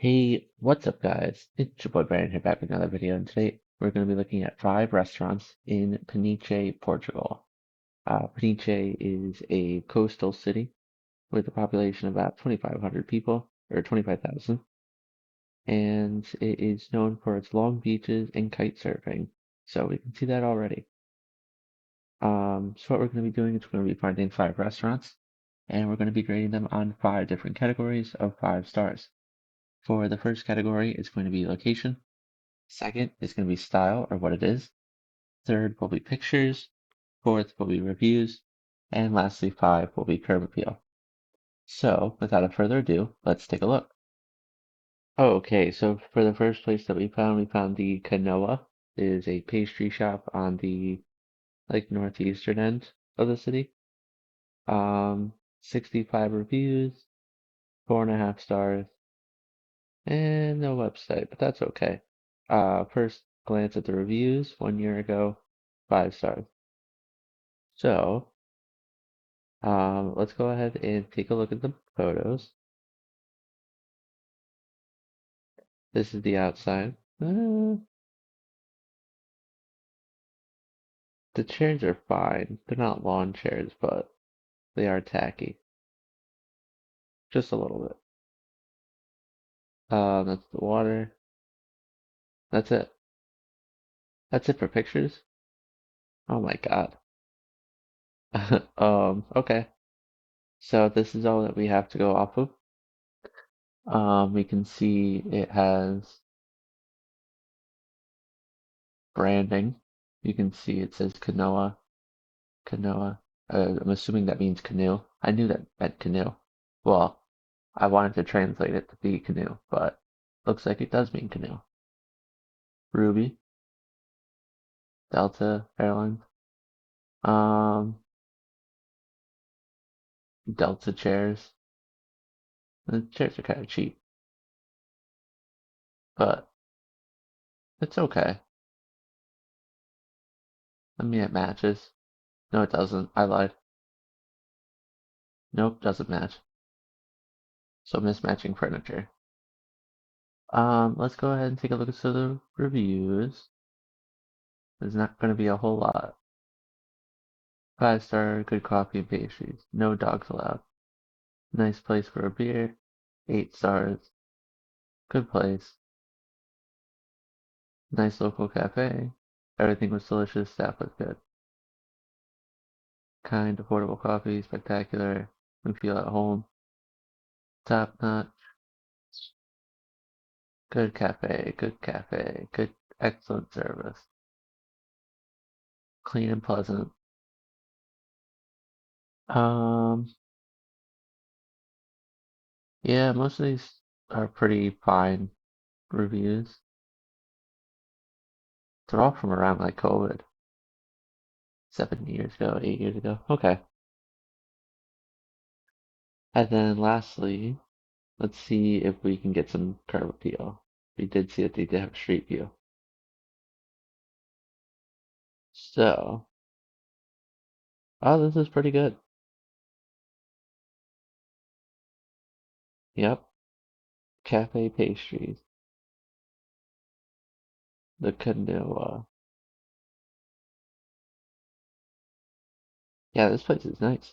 Hey, what's up, guys? It's your boy Brandon here back with another video, and today we're going to be looking at 5 restaurants in Peniche, Portugal. Peniche is a coastal city with a population of about 2,500 people, or 25,000, and it is known for its long beaches and kite surfing. So we can see that already. So what we're going to be doing is we're going to be finding 5 restaurants, and we're going to be grading them on 5 different categories of 5 stars. For the first category, it's going to be location. Second is going to be style or what it is. Third will be pictures. Fourth will be reviews. And lastly, 5 will be curb appeal. So, without a further ado, let's take a look. Okay, so for the first place that we found the Canoa. It is a pastry shop on the northeastern end of the city. 65 reviews, 4.5 stars, and no website, but that's okay. First glance at the reviews 1 year ago, 5 stars. So, let's go ahead and take a look at the photos. This is the outside. The chairs are fine. They're not lawn chairs, but they are tacky. Just a little bit. That's the water. That's it. That's it for pictures? Oh my God. Okay. So this is all that we have to go off of. We can see it has branding. You can see it says Canoa. Canoa. I'm assuming that means canoe. I knew that meant canoe. Well, I wanted to translate it to be canoe, but looks like it does mean canoe. Ruby, Delta Airlines. Um, Delta chairs. The chairs are kind of cheap, but it's okay. I mean, it matches. No, it doesn't. I lied. Nope, doesn't match. So mismatching furniture. Let's go ahead and take a look at some of the reviews. There's not going to be a whole lot. 5 star, good coffee and pastries. No dogs allowed. Nice place for a beer. 8 stars. Good place. Nice local cafe. Everything was delicious. Staff was good. Kind, affordable coffee. Spectacular. We feel at home. Top notch. Good cafe. Good cafe. Good, excellent service. Clean and pleasant. Um, yeah, most of these are pretty fine reviews. They're all from around like COVID. 7 years ago, 8 years ago. Okay. And then lastly, let's see if we can get some curb appeal. We did see that they did have street view. So, oh, this is pretty good. Yep. Cafe pastries. The canoa. Yeah, this place is nice.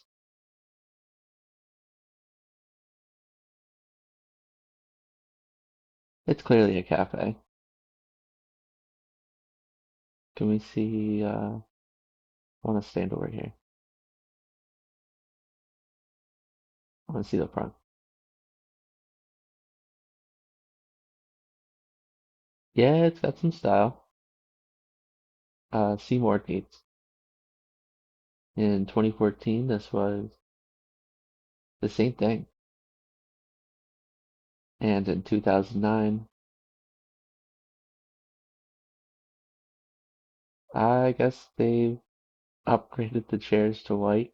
It's clearly a cafe. Can we see, I want to stand over here. I want to see the front. Yeah, it's got some style. See more dates. In 2014, this was the same thing. And in 2009, I guess they upgraded the chairs to white,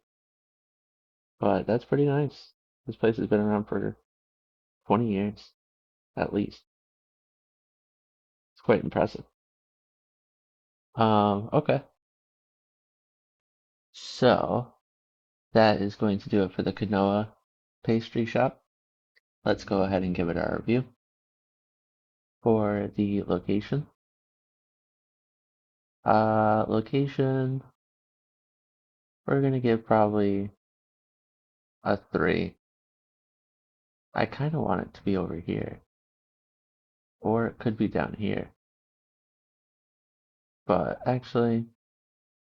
but that's pretty nice. This place has been around for 20 years, at least. It's quite impressive. Okay. So that is going to do it for the Kanoa pastry shop. Let's go ahead and give it our review. For the location, we're gonna give probably a 3. I kind of want it to be over here, or it could be down here. But actually,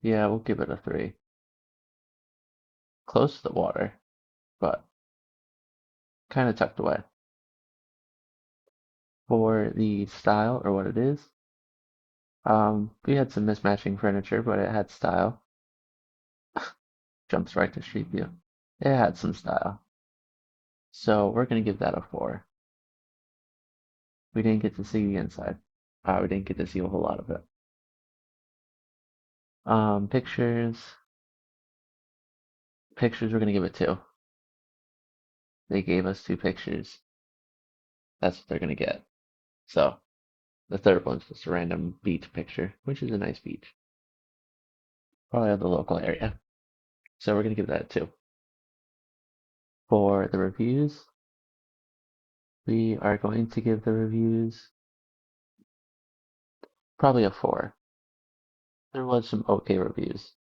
yeah, we'll give it a 3. Close to the water, but kind of tucked away. For the style or what it is, we had some mismatching furniture, but it had style. Jumps right to Street View. It had some style. So we're gonna give that a 4. We didn't get to see the inside. We didn't get to see a whole lot of it. Pictures. Pictures, we're gonna give it 2. They gave us 2 pictures. That's what they're gonna get. So the third one's just a random beach picture, which is a nice beach. Probably of the local area. So we're gonna give that a 2. For the reviews, we are going to give the reviews probably a 4. There was some okay reviews.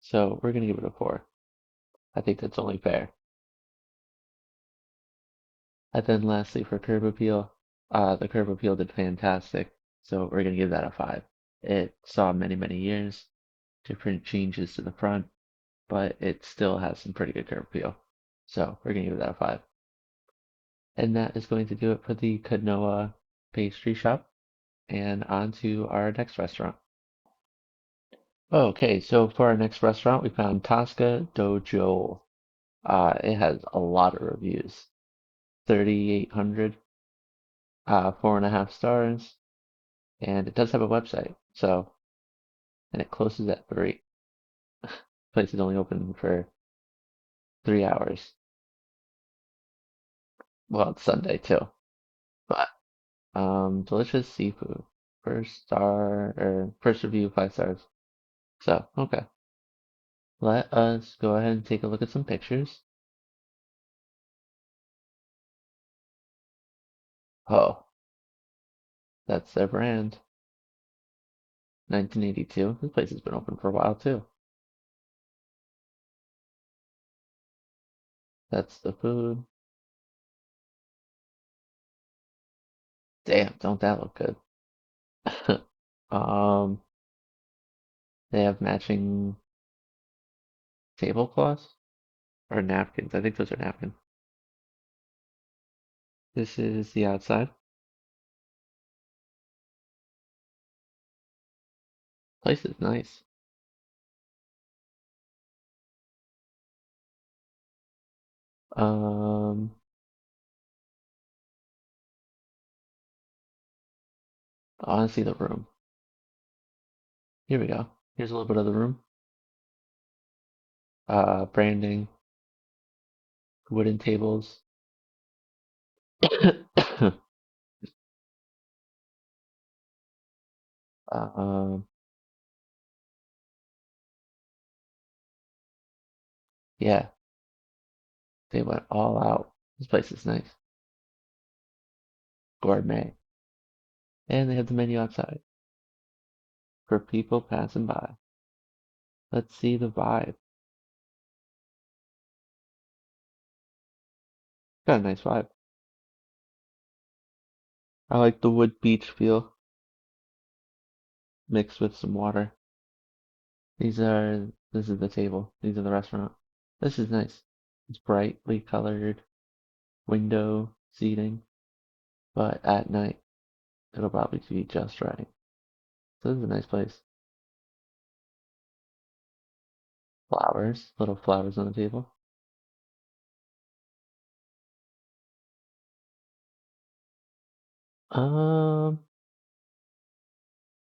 So we're gonna give it a 4. I think that's only fair. And then lastly for curb appeal, the curb appeal did fantastic. So we're gonna give that a 5. It saw many, many years, different changes to the front, but it still has some pretty good curb appeal. So we're gonna give that a 5. And that is going to do it for the Kanoa pastry shop. And on to our next restaurant. Okay, so for our next restaurant, we found Tosca Dojo. It has a lot of reviews. 3,800, 4.5 stars, and it does have a website. So, and it closes at 3. Place is only open for 3 hours. Well, it's Sunday too. But delicious seafood. First star or first review 5 stars. So, okay. Let us go ahead and take a look at some pictures. Oh, that's their brand. 1982. This place has been open for a while too. That's the food. Damn, don't that look good? Um, they have matching tablecloths or napkins. I think those are napkins. This is the outside. Place is nice. Um, I want to see the room. Here we go. Here's a little bit of the room. Branding, wooden tables. Um, yeah, they went all out. This place is nice. Gourmet. And they have the menu outside for people passing by. Let's see the vibe. Got a nice vibe. I like the wood beach feel mixed with some water. This is the table. These are the restaurant. This is nice. It's brightly colored window seating, but at night it'll probably be just right. So this is a nice place. Flowers, little flowers on the table. Um,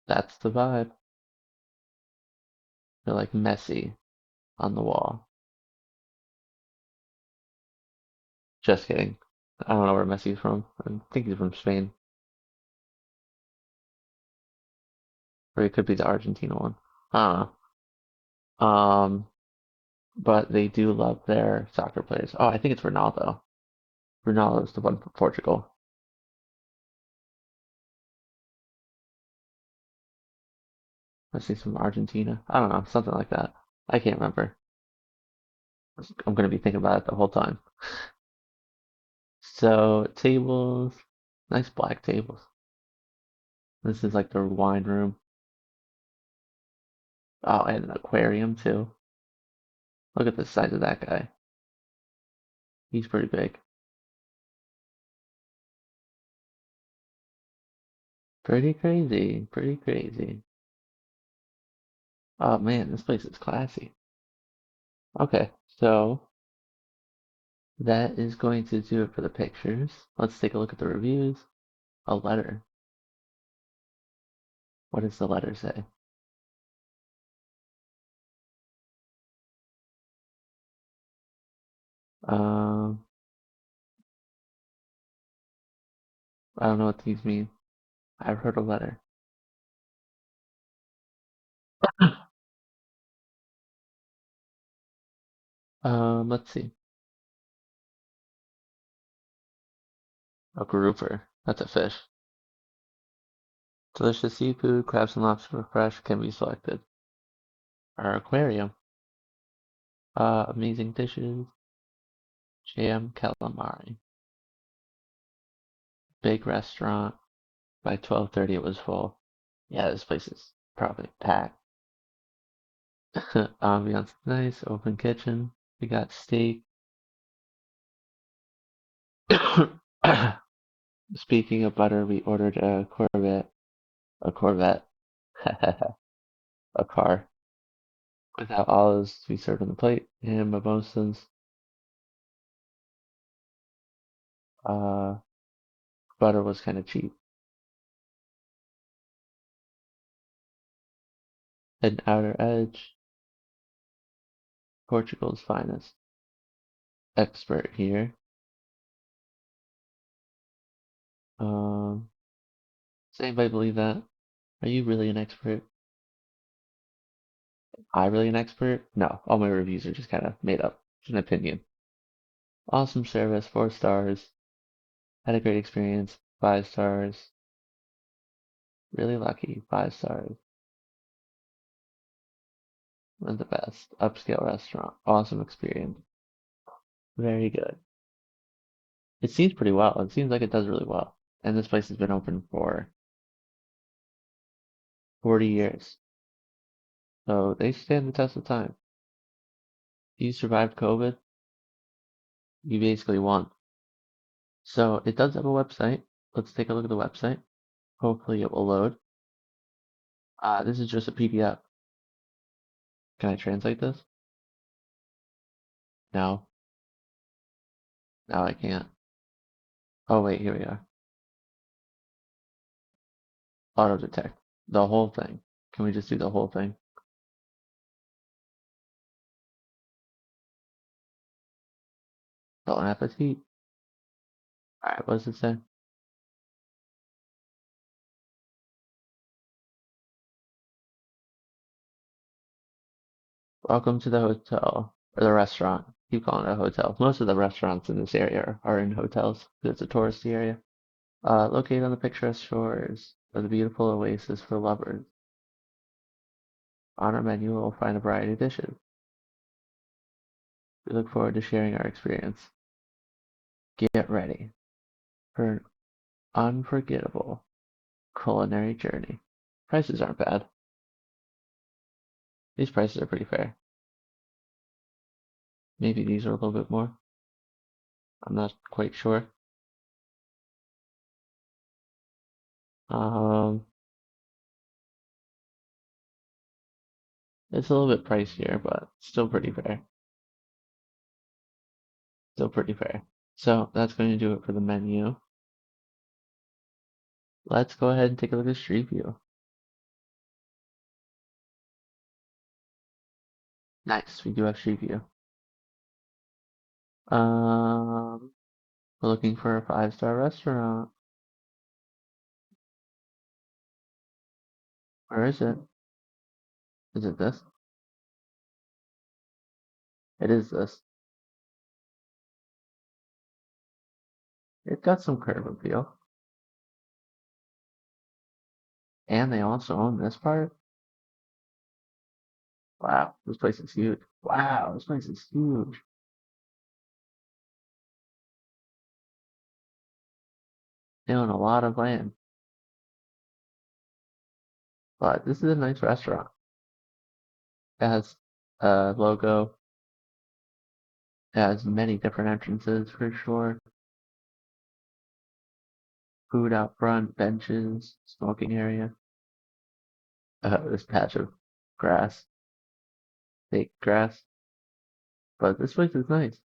that's the vibe. They're like messy on the wall. Just kidding. I don't know where Messi's from. I think he's from Spain, or he could be the Argentina one. I don't know. But they do love their soccer players. Oh, I think it's Ronaldo. Ronaldo's the one from Portugal. I see some Argentina. I don't know, something like that. I can't remember. I'm gonna be thinking about it the whole time. So tables, nice black tables. This is like the wine room. Oh, and an aquarium too. Look at the size of that guy. He's pretty big. Pretty crazy. Pretty crazy. Oh man, this place is classy. Okay, so that is going to do it for the pictures. Let's take a look at the reviews. A letter. What does the letter say? Um, I don't know what these mean. I've heard a letter. Let's see. A grouper. That's a fish. Delicious seafood, crabs and lobster fresh can be selected. Our aquarium. Amazing dishes. Jam calamari. Big restaurant. By 12:30 it was full. Yeah, this place is probably packed. Ambiance nice, open kitchen. We got steak. Speaking of butter, we ordered a Corvette, a car without olives to be served on the plate, and mimosas. Uh, Butter was kind of cheap. An outer edge, Portugal's finest. Expert here. Um, does anybody believe that? Are you really an expert? I really an expert? No, all my reviews are just kind of made up. It's an opinion. Awesome service, 4 stars. Had a great experience, 5 stars. Really lucky, 5 stars. Was the best. Upscale restaurant. Awesome experience. Very good. It seems pretty well. It seems like it does really well. And this place has been open for 40 years. So they stand the test of time. You survived COVID, you basically won. So it does have a website. Let's take a look at the website. Hopefully it will load. This is just a PDF. Can I translate this? No. No, I can't. Oh wait, here we are. Auto detect. The whole thing. Can we just do the whole thing? Bon appetit. Alright, what does it say? Welcome to the hotel. Or the restaurant. Keep calling it a hotel. Most of the restaurants in this area are in hotels because it's a touristy area. Located on the picturesque shores of the beautiful oasis for lovers. On our menu, we'll find a variety of dishes. We look forward to sharing our experience. Get ready for an unforgettable culinary journey. Prices aren't bad. These prices are pretty fair. Maybe these are a little bit more. I'm not quite sure. Um, it's a little bit pricier, but still pretty fair. Still pretty fair. So that's going to do it for the menu. Let's go ahead and take a look at Street View. Nice, we do have Street View. Um, we're looking for a 5-star restaurant. Where is it? Is it this? It is this. It got some curb appeal. And they also own this part? Wow, this place is huge. Wow, this place is huge. They own a lot of land, but this is a nice restaurant. It has a logo. It has many different entrances for sure. Food out front, benches, smoking area. This patch of grass, fake grass. But this place is nice.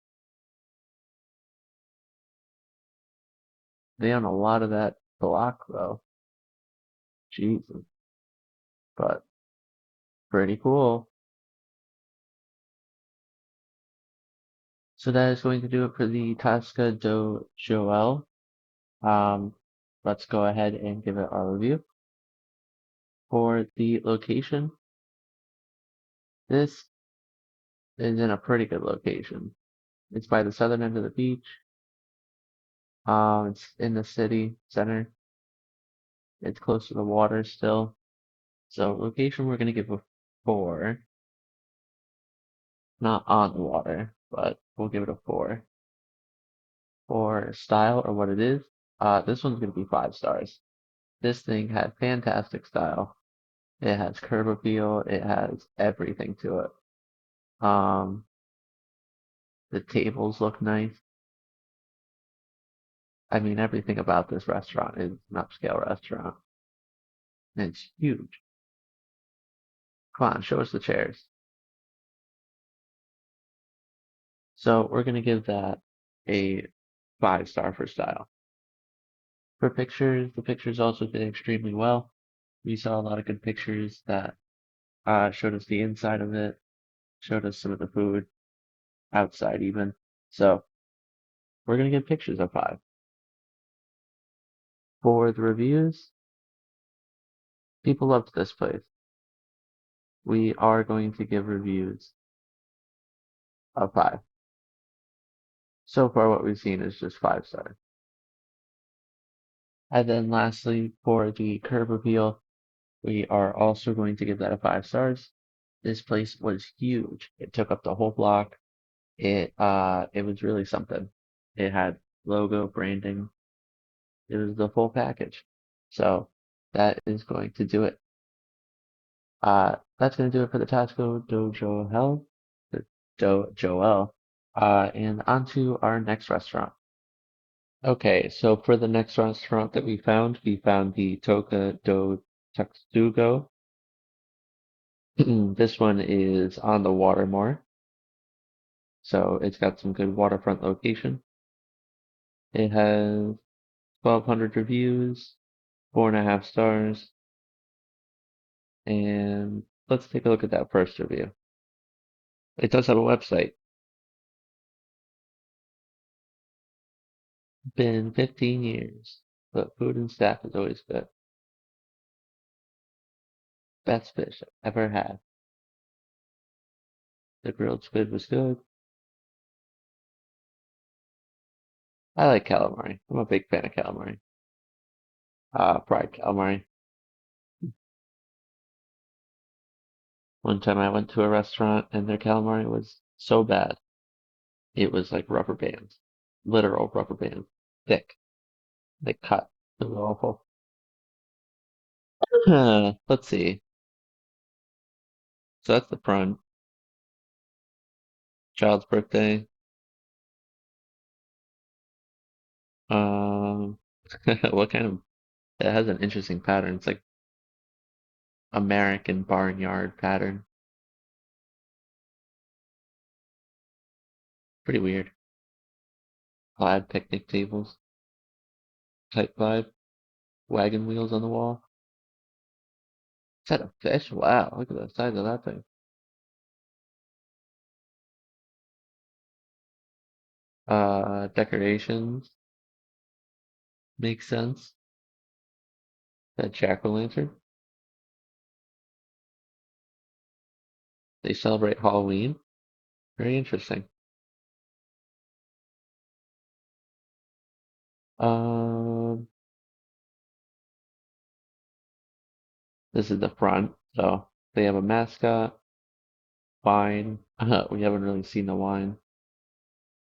They own a lot of that block though. Jesus. But pretty cool. So that is going to do it for the Tasca do Joel. Um, let's go ahead and give it our review. For the location, this is in a pretty good location. It's by the southern end of the beach. It's in the city center. It's close to the water still. So location, we're gonna give a 4. Not on the water, but we'll give it a 4. For style or what it is, this one's gonna be 5 stars. This thing had fantastic style. It has curb appeal. It has everything to it. Um, the tables look nice. I mean, everything about this restaurant is an upscale restaurant. And it's huge. Come on, show us the chairs. So we're gonna give that a 5 star for style. For pictures, the pictures also did extremely well. We saw a lot of good pictures that showed us the inside of it, showed us some of the food, outside even. So we're gonna give pictures a 5. For the reviews, people loved this place. We are going to give reviews a 5. So far, what we've seen is just 5 stars. And then lastly, for the curb appeal, we are also going to give that a 5 stars. This place was huge. It took up the whole block. It was really something. It had logo, branding. It was the full package. So that is going to do it. That's going to do it for the Tasco Dojo Hell, the Joel. And on to our next restaurant. Okay, so for the next restaurant that we found the Toka do Tuxtugo. This one is on the water more, so it's got some good waterfront location. It has 1,200 reviews, 4.5 stars, and let's take a look at that first review. It does have a website. Been 15 years, but food and staff is always good. Best fish I've ever had. The grilled squid was good. I like calamari. I'm a big fan of calamari. Fried calamari. One time I went to a restaurant and their calamari was so bad. It was like rubber bands. Literal rubber bands. Thick. They cut. It was awful. Let's see. So that's the front. Child's birthday. Um, what kind of, it has an interesting pattern. It's like American barnyard pattern. Pretty weird. Plaid picnic tables. Type vibe. Wagon wheels on the wall. Is that a fish? Wow, look at the size of that thing. Decorations. Makes sense. That jack-o'-lantern. They celebrate Halloween. Very interesting. Um, this is the front. So they have a mascot. Wine. We haven't really seen the wine.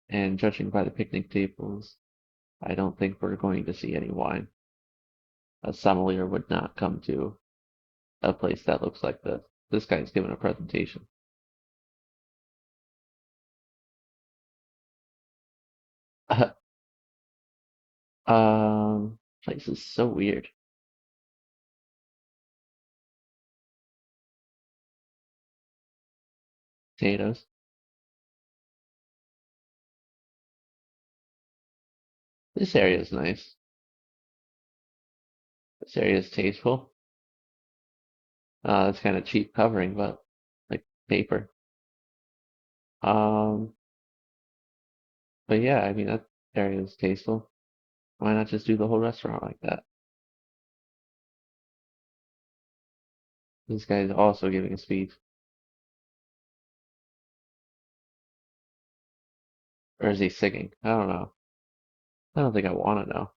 And judging by the picnic tables, I don't think we're going to see any wine. A sommelier would not come to a place that looks like this. This guy's giving a presentation. Place is so weird. Potatoes. This area is nice. This area is tasteful. It's kind of cheap covering, but like paper. Um, but yeah, I mean that area is tasteful. Why not just do the whole restaurant like that? This guy is also giving a speech, or is he singing? I don't know. I don't think I want to know.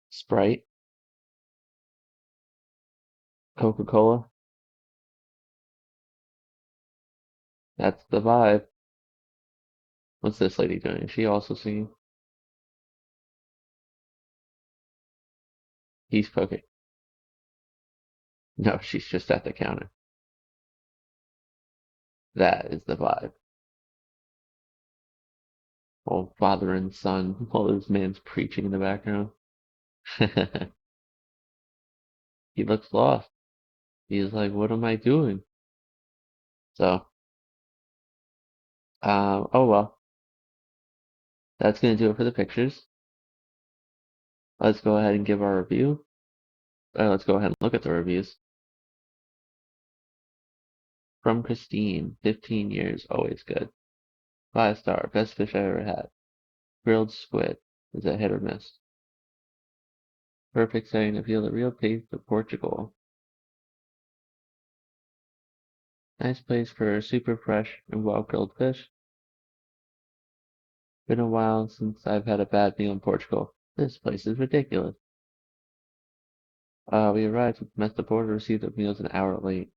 Sprite, Coca-Cola. That's the vibe. What's this lady doing? Is she also singing? He's cooking. No, she's just at the counter. That is the vibe. Old father and son, while this man's preaching in the background. He looks lost. He's like, what am I doing? So, oh well, that's gonna do it for the pictures. Let's go ahead and give our review. Let's go ahead and look at the reviews. From Christine, 15 years, always good. 5 star, best fish I ever had. Grilled squid is a hit or miss. Perfect setting to feel the real taste of Portugal. Nice place for super fresh and well grilled fish. Been a while since I've had a bad meal in Portugal. This place is ridiculous. We arrived with messed up order, received the meals an hour late.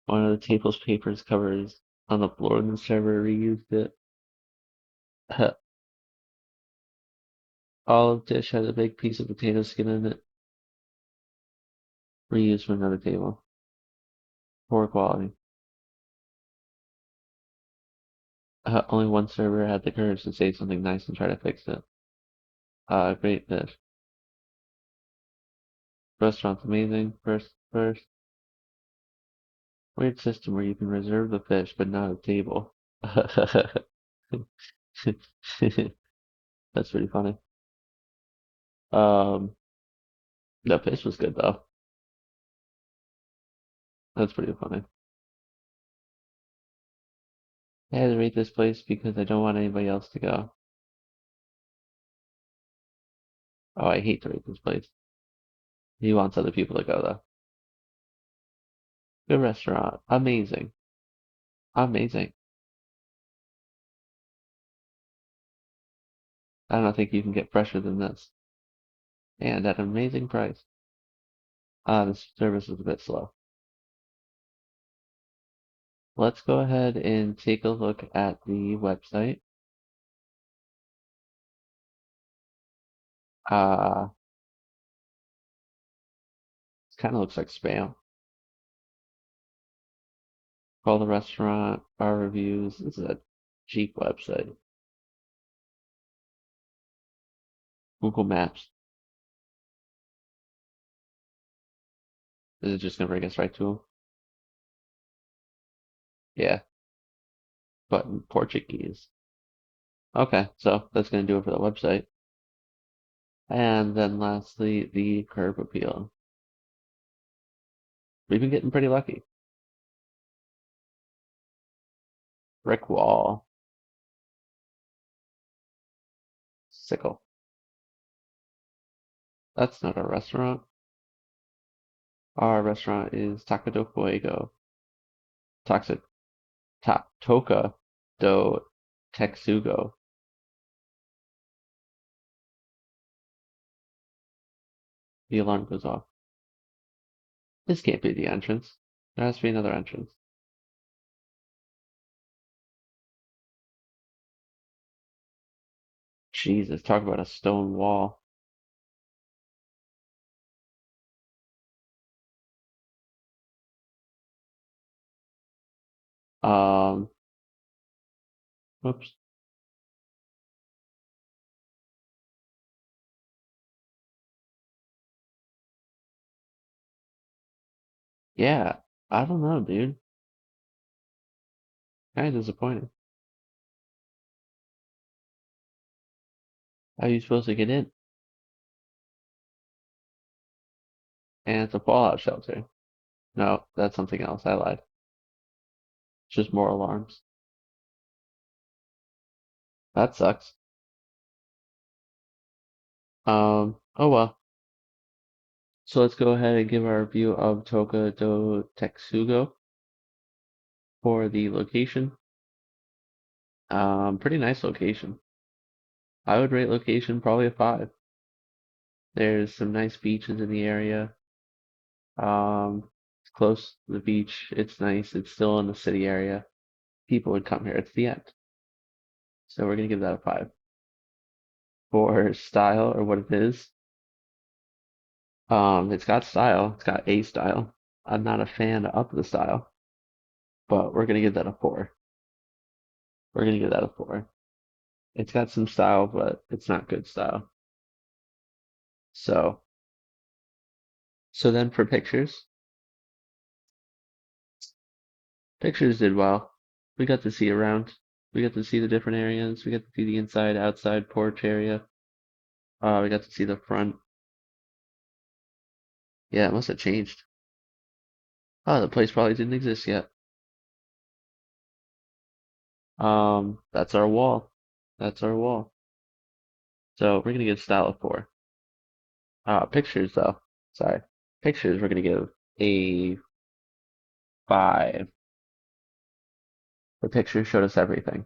One of the table's papers covers on the floor and the server reused it. Olive dish has a big piece of potato skin in it. Reused from another table. Poor quality. Only one server had the courage to say something nice and try to fix it. Great fish. Restaurant's amazing. First. Weird system where you can reserve the fish but not a table. That's pretty funny. Um, the fish was good though. That's pretty funny. I had to rate this place because I don't want anybody else to go. Oh, I hate to rate this place. He wants other people to go though. Good restaurant. Amazing. Amazing. I don't think you can get fresher than this. And at an amazing price. The service was a bit slow. Let's go ahead and take a look at the website. Uh, it kind of looks like spam. Call the restaurant, bar reviews. This is a cheap website. Google Maps. Is it just gonna bring us right to them? Yeah, but in Portuguese. Okay, so that's gonna do it for the website. And then lastly, the curb appeal. We've been getting pretty lucky. Brick wall. Sickle. That's not a restaurant. Our restaurant is Taco do Fuego. Toxic. Toca do Texugo. The alarm goes off. This can't be the entrance. There has to be another entrance. Jesus, talk about a stone wall. Um, Whoops. Yeah, I don't know, dude. Kind of disappointed. How are you supposed to get in? And it's a fallout shelter. No, that's something else. I lied. It's just more alarms. That sucks. Oh well. So let's go ahead and give our review of Toka do Texugo for the location. Pretty nice location. I would rate location probably a 5. There's some nice beaches in the area. It's close to the beach. It's nice. It's still in the city area. People would come here. It's the end. So we're gonna give that a 5. For style or what it is, it's got style. It's got a style. I'm not a fan of the style, but we're gonna give that a 4. We're gonna give that a 4. It's got some style, but it's not good style. So, so then for pictures, pictures did well. We got to see around. We got to see the different areas. We got to see the inside, outside porch area. We got to see the front. Yeah, it must have changed. Oh, the place probably didn't exist yet. That's our wall. That's our wall. So we're gonna give style a 4. Pictures though. Sorry. Pictures we're gonna give a 5. The picture showed us everything.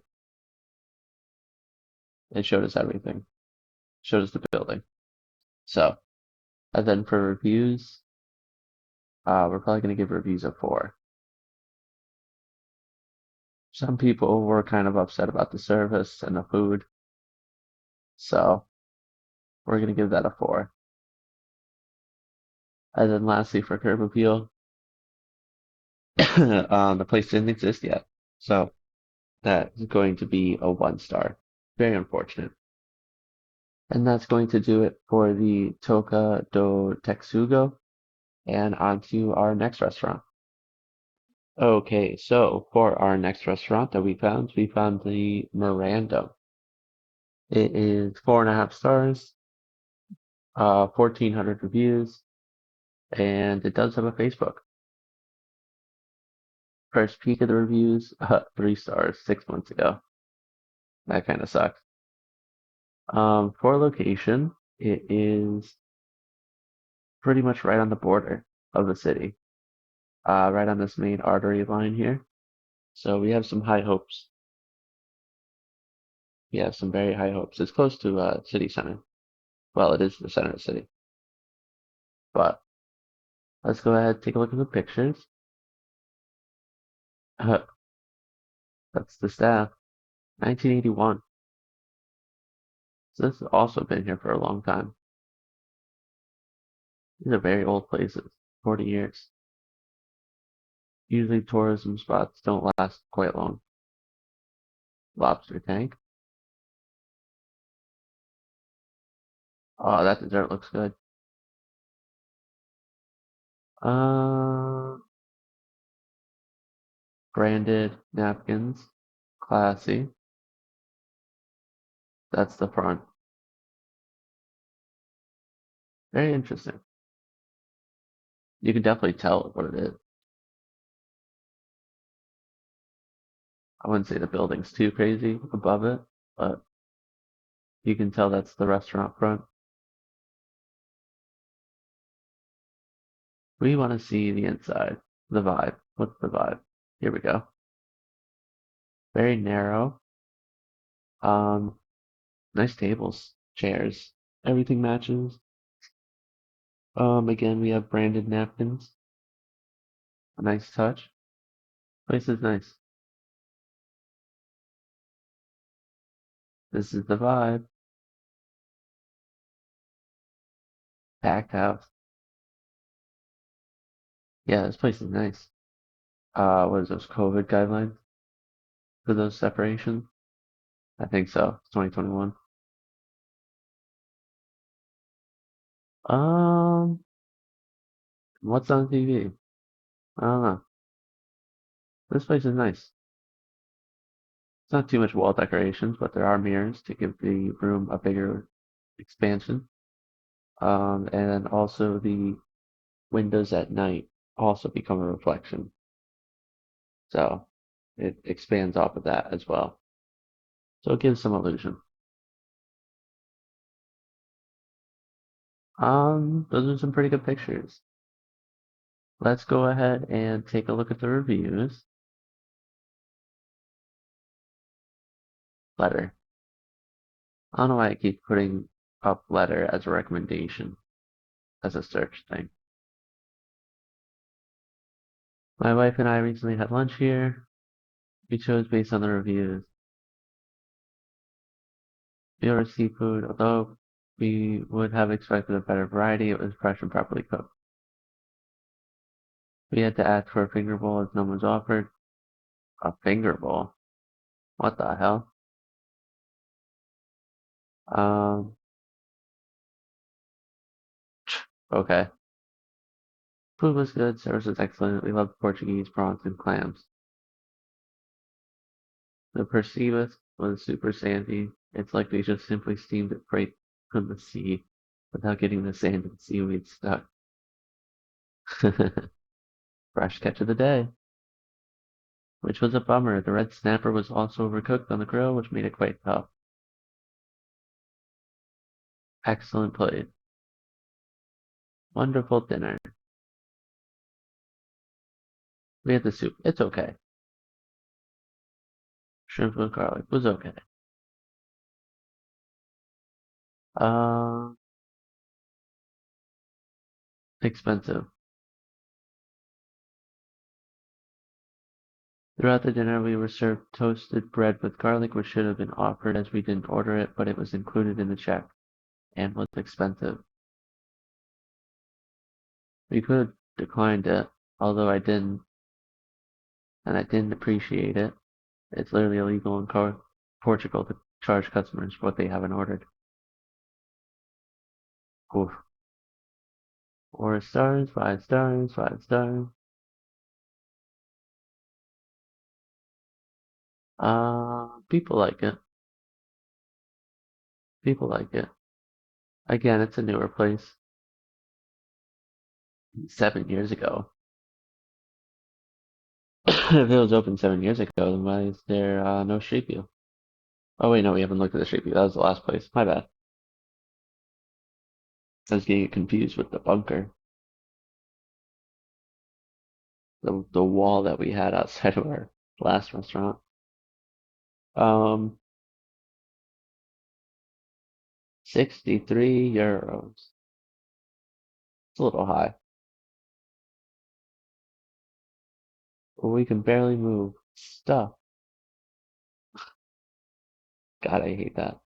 It showed us everything. Showed us the building. So, and then for reviews, we're probably gonna give reviews a 4. Some people were kind of upset about the service and the food, so we're gonna give that a 4. And then lastly for curb appeal, the place didn't exist yet, so that is going to be a 1 star. Very unfortunate. And that's going to do it for the Toka do Texugo. And on to our next restaurant. Okay, so for our next restaurant that we found the Miranda. It is 4.5 stars, 1,400 reviews, and it does have a Facebook. First peek of the reviews, 3 stars 6 months ago. That kind of sucks. For location, it is pretty much right on the border of the city, right on this main artery line here. So we have some high hopes. We have some very high hopes. It's close to city center. Well, it is the center of the city. But let's go ahead and take a look at the pictures. That's the staff. 1981. So this has also been here for a long time. These are very old places. 40 years. Usually tourism spots don't last quite long. Lobster tank. Oh, that dessert looks good. Uh, Branded napkins. Classy. That's the front. Very interesting. You can definitely tell what it is. I wouldn't say the building's too crazy above it, but you can tell that's the restaurant front. We want to see the inside, the vibe. What's the vibe? Here we go. Very narrow. Um, Nice tables, chairs. Everything matches. Again, we have branded napkins. A nice touch. Place is nice. This is the vibe. Packed house. Yeah, this place is nice. What is those COVID guidelines for those separations? I think so. It's 2021. Um, what's on TV? I don't know. This place is nice. It's not too much wall decorations, but there are mirrors to give the room a bigger expansion. And also the windows at night also become a reflection. So it expands off of that as well. So it gives some illusion. Those are some pretty good pictures. Let's go ahead and take a look at the reviews. Letter. I don't know why I keep putting up letter as a recommendation, as a search thing. My wife and I recently had lunch here. We chose based on the reviews. We ordered seafood, although we would have expected a better variety, it was fresh and properly cooked. We had to ask for a finger bowl as none was offered. A finger bowl? What the hell? Um, okay. Food was good, service was excellent. We loved Portuguese prawns and clams. The percebus was super sandy. It's like they just simply steamed it right from the sea without getting the sand and seaweed stuck. Fresh catch of the day, which was a bummer. The red snapper was also overcooked on the grill, which made it quite tough. Excellent plate. Wonderful dinner. We had the soup. It's okay. Shrimp with garlic was okay. Uh, expensive. Throughout the dinner, we were served toasted bread with garlic, which should have been offered as we didn't order it, but it was included in the check and was expensive. We could have declined it, although I didn't, and I didn't appreciate it. It's literally illegal in Portugal to charge customers for what they haven't ordered. Oof. 4 stars, 5 stars, 5 stars. People like it. People like it. Again, it's a newer place. 7 years ago. If it was open 7 years ago, then why is there no Street View? Oh wait, no, we haven't looked at the Street View. That was the last place. My bad. I was getting confused with the bunker, the wall that we had outside of our last restaurant. Um, 63 euros. It's a little high. But we can barely move stuff. God, I hate that.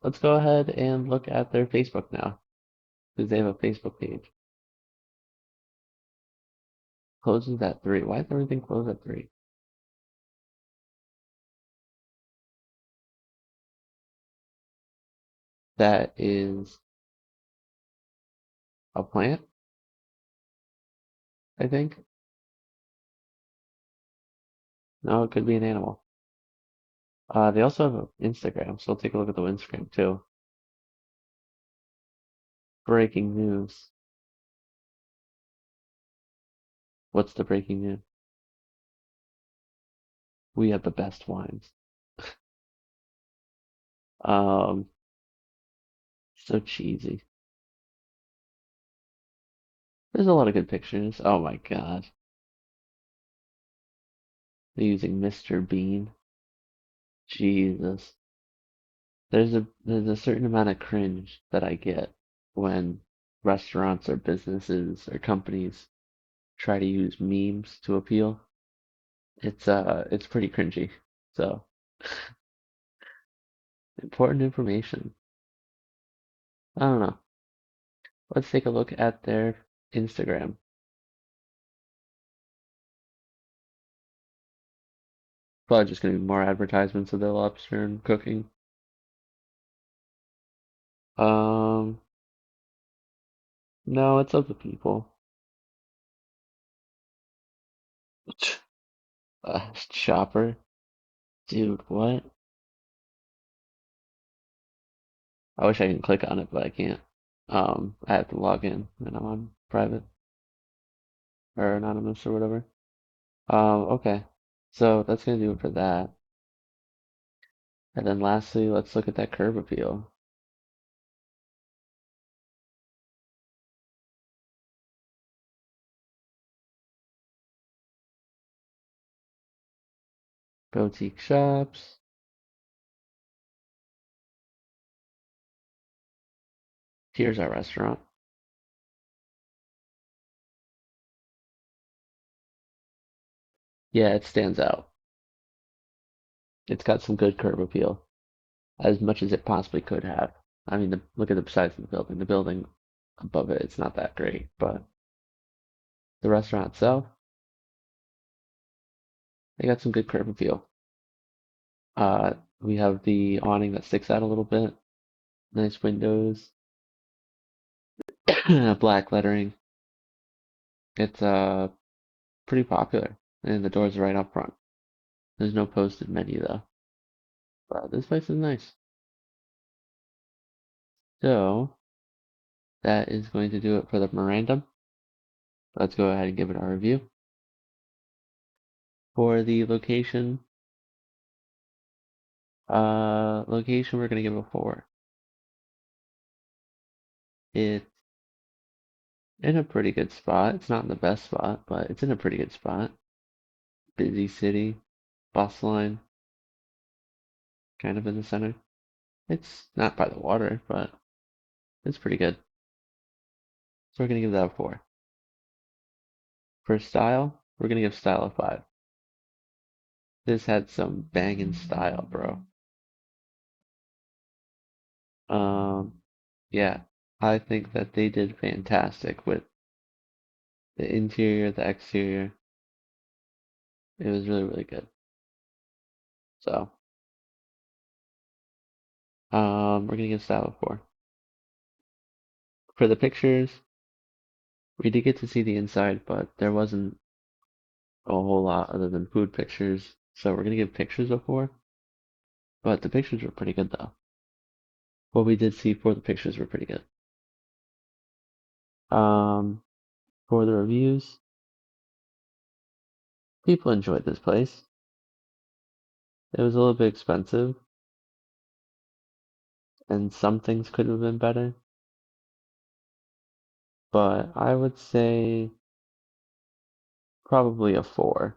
Let's go ahead and look at their Facebook now, because they have a Facebook page. Closes at 3. Why does everything close at 3? That is a plant, I think. No, it could be an animal. They also have an Instagram, so I'll take a look at the Instagram too. Breaking news. What's the breaking news? We have the best wines. Um, so cheesy. There's a lot of good pictures. Oh my God. They're using Mr. Bean. Jesus. There's a certain amount of cringe that I get when restaurants or businesses or companies try to use memes to appeal. It's pretty cringy. So important information. I don't know. Let's take a look at their Instagram. Probably just gonna be more advertisements of their lobster and cooking. Um, no, it's of the people. Shopper, dude, what? I wish I could click on it, but I can't. I have to log in and I'm on private or anonymous or whatever. Okay. So that's gonna do it for that. And then lastly, let's look at that curb appeal. Boutique shops. Here's our restaurant. Yeah, it stands out. It's got some good curb appeal, as much as it possibly could have. I mean, look at the size of the building. The building above it, it's not that great, but the restaurant itself, they got some good curb appeal. We have the awning that sticks out a little bit, nice windows, black lettering. It's pretty popular, and the doors are right up front. There's no posted menu though, but this place is nice. So that is going to do it for the memorandum. Let's go ahead and give it our review. For the location we're gonna give it a 4. It's in a pretty good spot. It's not in the best spot, but it's in a pretty good spot. Busy city, bus line, kind of in the center. It's not by the water, but it's pretty good. So we're gonna give that a 4. For style, we're gonna give style a 5. This had some banging style, bro. Um, yeah, I think that they did fantastic with the interior, the exterior. It was really, really good. So, we're gonna give style a 4. For the pictures, we did get to see the inside, but there wasn't a whole lot other than food pictures. So we're gonna give pictures a 4. But the pictures were pretty good though. What we did see for the pictures were pretty good. Um, for the reviews, people enjoyed this place. It was a little bit expensive, and some things could have been better. But I would say probably a 4.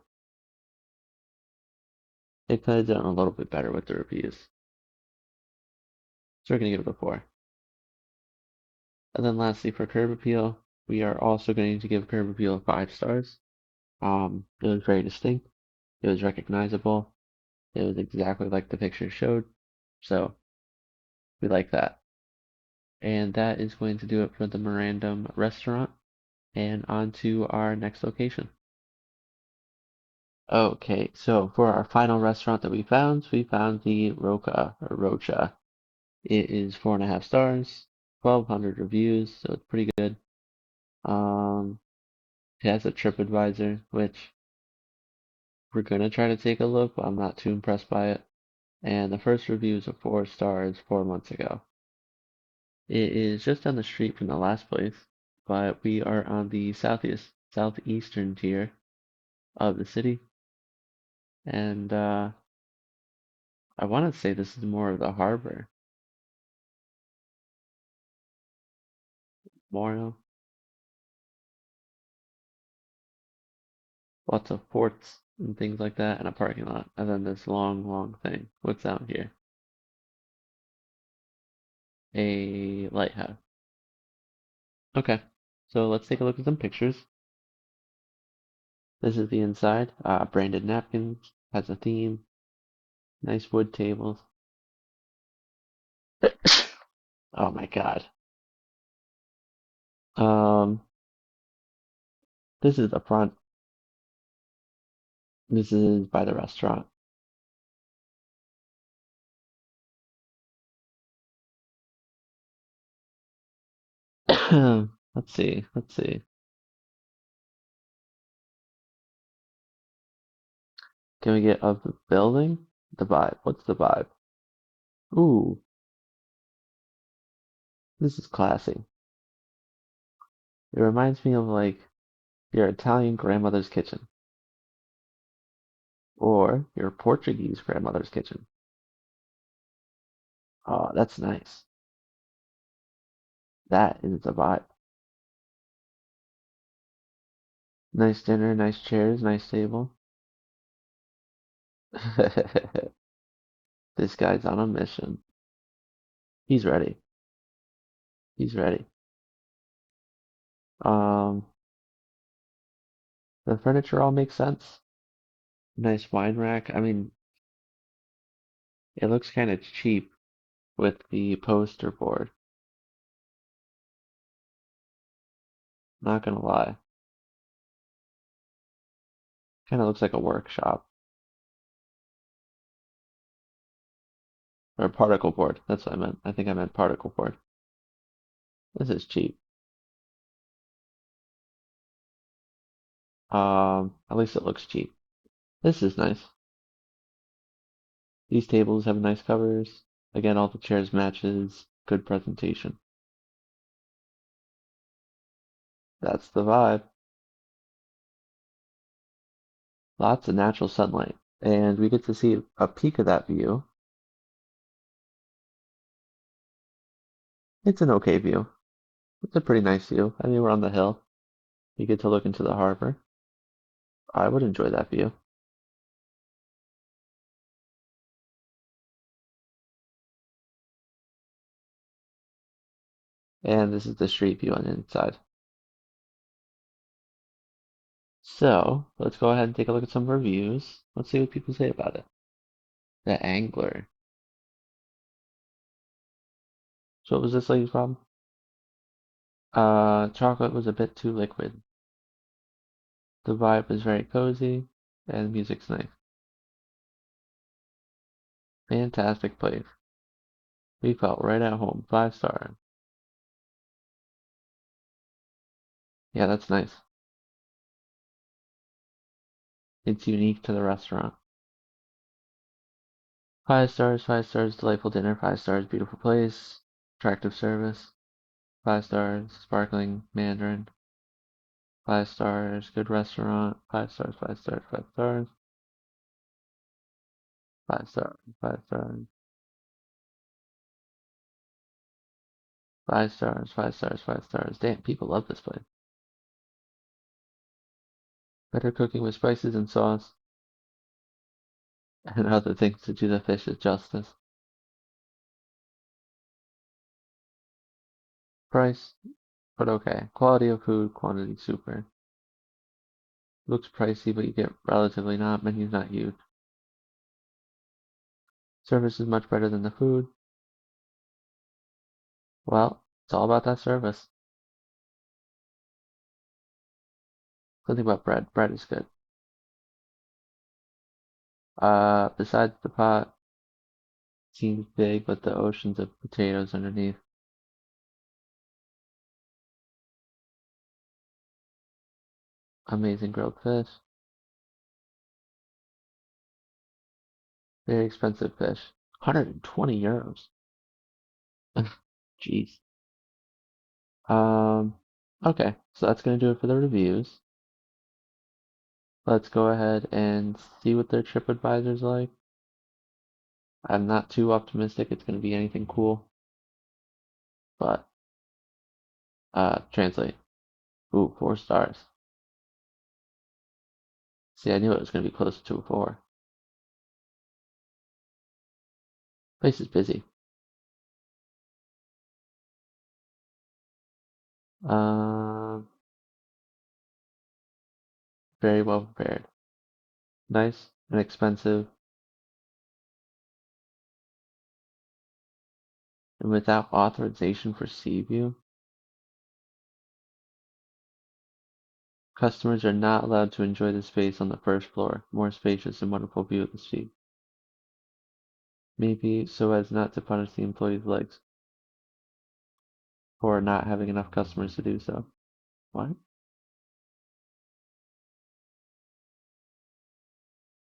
They could have done a little bit better with the reviews. So we're gonna give it a 4. And then lastly, for curb appeal, we are also going to give curb appeal 5 stars. It was very distinct. It was recognizable. It was exactly like the picture showed. So we like that. And that is going to do it for the Memorandum restaurant. And on to our next location. Okay, so for our final restaurant that we found the Roca or Rocha. It is 4.5 stars, 1,200 reviews, so it's pretty good. Um, it has a TripAdvisor, which we're gonna try to take a look, but I'm not too impressed by it. And the first review is a 4 stars 4 months ago. It is just down the street from the last place, but we are on the southeastern tier of the city, and I want to say this is more of the harbor. Memorial, lots of forts and things like that, and a parking lot, and then this long, long thing. What's out here? A lighthouse. Okay, so let's take a look at some pictures. This is the inside. Branded napkins, has a theme, nice wood tables. Oh my God. Um, this is the front. This is by the restaurant. Let's see. Let's see. Can we get of the building? The vibe. What's the vibe? Ooh, this is classy. It reminds me of like your Italian grandmother's kitchen or your Portuguese grandmother's kitchen. Oh, that's nice. That is the vibe. Nice dinner, nice chairs, nice table. This guy's on a mission. He's ready. He's ready. Um, the furniture all makes sense. Nice wine rack. I mean, it looks kind of cheap with the poster board. Not gonna lie. Kind of looks like a workshop or a particle board. That's what I meant. I think I meant particle board. This is cheap. At least it looks cheap. This is nice. These tables have nice covers. Again, all the chairs matches. Good presentation. That's the vibe. Lots of natural sunlight. And we get to see a peek of that view. It's an okay view. It's a pretty nice view. I mean, we're on the hill. You get to look into the harbor. I would enjoy that view. And this is the street view on the inside. So, let's go ahead and take a look at some reviews. Let's see what people say about it. The Angler. So what was this lady's problem? Chocolate was a bit too liquid. The vibe was very cozy, and the music's nice. Fantastic place. We felt right at home. 5 star. Yeah, that's nice. It's unique to the restaurant. 5 stars, 5 stars, delightful dinner. 5 stars, beautiful place. Attractive service. 5 stars, sparkling Mandarin. 5 stars, good restaurant. 5 stars, 5 stars, 5 stars. 5 stars, 5 stars. 5 stars, 5 stars, 5 stars. Damn, people love this place. Better cooking with spices and sauce and other things to do the fish justice. Price, but okay. Quality of food, quantity super. Looks pricey, but you get relatively not. Menu's not huge. Service is much better than the food. Well, it's all about that service. Something about bread. Bread is good. Besides the pot, seems big, but the oceans of potatoes underneath. Amazing grilled fish. Very expensive fish. 120 euros. Jeez. Um, okay, so that's gonna do it for the reviews. Let's go ahead and see what their TripAdvisor's like. I'm not too optimistic it's gonna be anything cool, but translate. Ooh, 4 stars. See, I knew it was gonna be close to a 4. Place is busy. Um, Very well prepared. Nice and expensive, and without authorization for sea view. Customers are not allowed to enjoy the space on the first floor. More spacious and wonderful view of the sea. Maybe so as not to punish the employees' legs for not having enough customers to do so. What?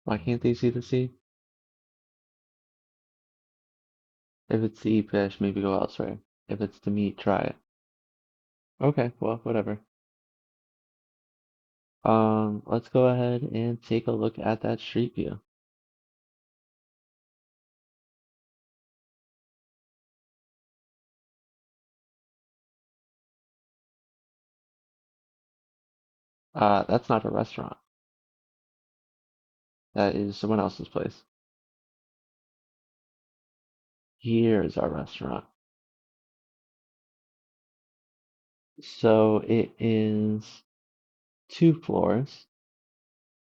Why can't they see the sea? If it's to eat fish, maybe go elsewhere. If it's to meat, try it. Okay, well, whatever. Let's go ahead and take a look at that street view. That's not a restaurant. That is someone else's place. Here's our restaurant. So it is 2 floors.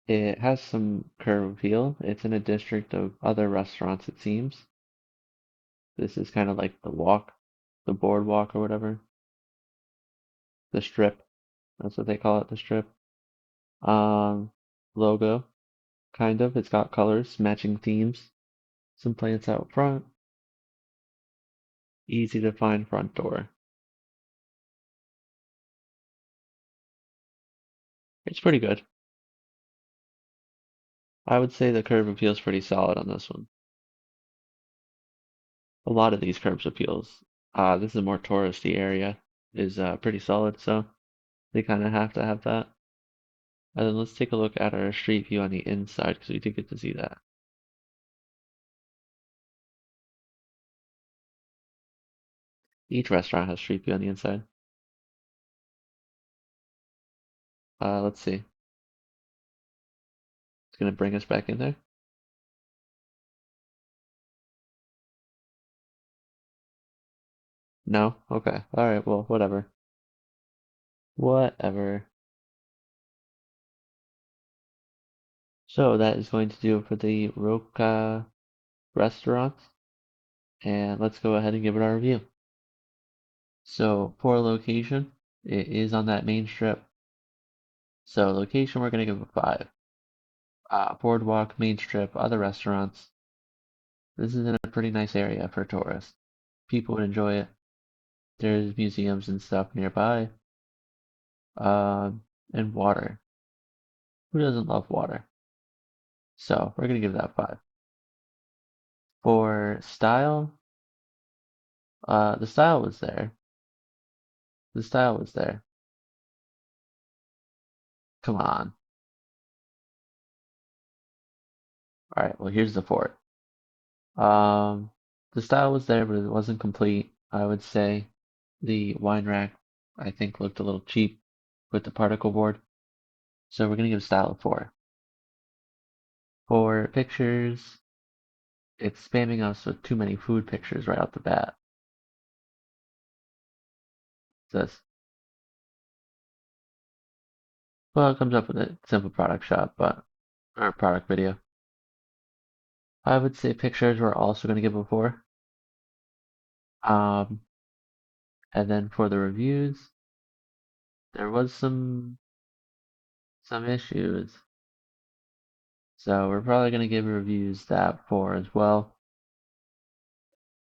It has some curb appeal. It's in a district of other restaurants, it seems. This is kind of like the boardwalk or whatever. The strip. That's what they call it, the strip. Um, Logo, kind of. It's got colors, matching themes. Some plants out front. Easy to find front door. It's pretty good. I would say the curb appeal is pretty solid on this one. A lot of these curbs appeals. This is a more touristy area, is pretty solid, so they kind of have to have that. And then let's take a look at our street view on the inside because we did get to see that. Each restaurant has street view on the inside. Let's see. It's gonna bring us back in there. No? Okay. All right. Well, whatever. Whatever. So that is going to do it for the Roca restaurant. And let's go ahead and give it our review. So for location, it is on that main strip. So location, we're gonna give it 5. Boardwalk, main strip, other restaurants. This is in a pretty nice area for tourists. People would enjoy it. There's museums and stuff nearby. And water. Who doesn't love water? So we're gonna give that 5. For style, the style was there. The style was there. Come on. All right. Well, here's the 4. Um, the style was there, but it wasn't complete. I would say the wine rack, I think, looked a little cheap with the particle board. So we're gonna give style a 4. For pictures, it's spamming us with too many food pictures right off the bat. This, well, it comes up with a simple product shot, but or product video. I would say pictures we're also gonna give a 4. Um, and then for the reviews, there was some issues. So we're probably gonna give reviews that 4 as well.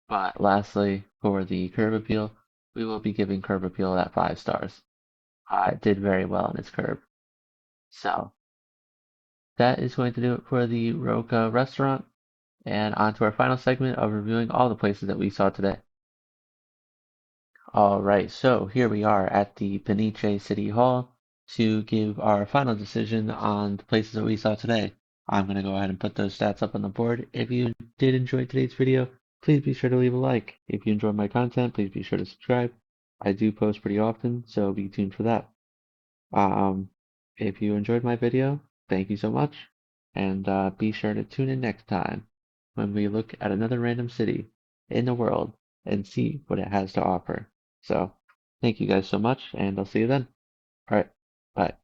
But lastly, for the curb appeal, we will be giving curb appeal that 5 stars. It did very well in its curb. So that is going to do it for the Roca restaurant. And on to our final segment of reviewing all the places that we saw today. All right, so here we are at the Peniche City Hall to give our final decision on the places that we saw today. I'm going to go ahead and put those stats up on the board. If you did enjoy today's video, please be sure to leave a like. If you enjoyed my content, please be sure to subscribe. I do post pretty often, so be tuned for that. Um, if you enjoyed my video, thank you so much, and be sure to tune in next time when we look at another random city in the world and see what it has to offer. So, thank you guys so much, and I'll see you then. All right, bye.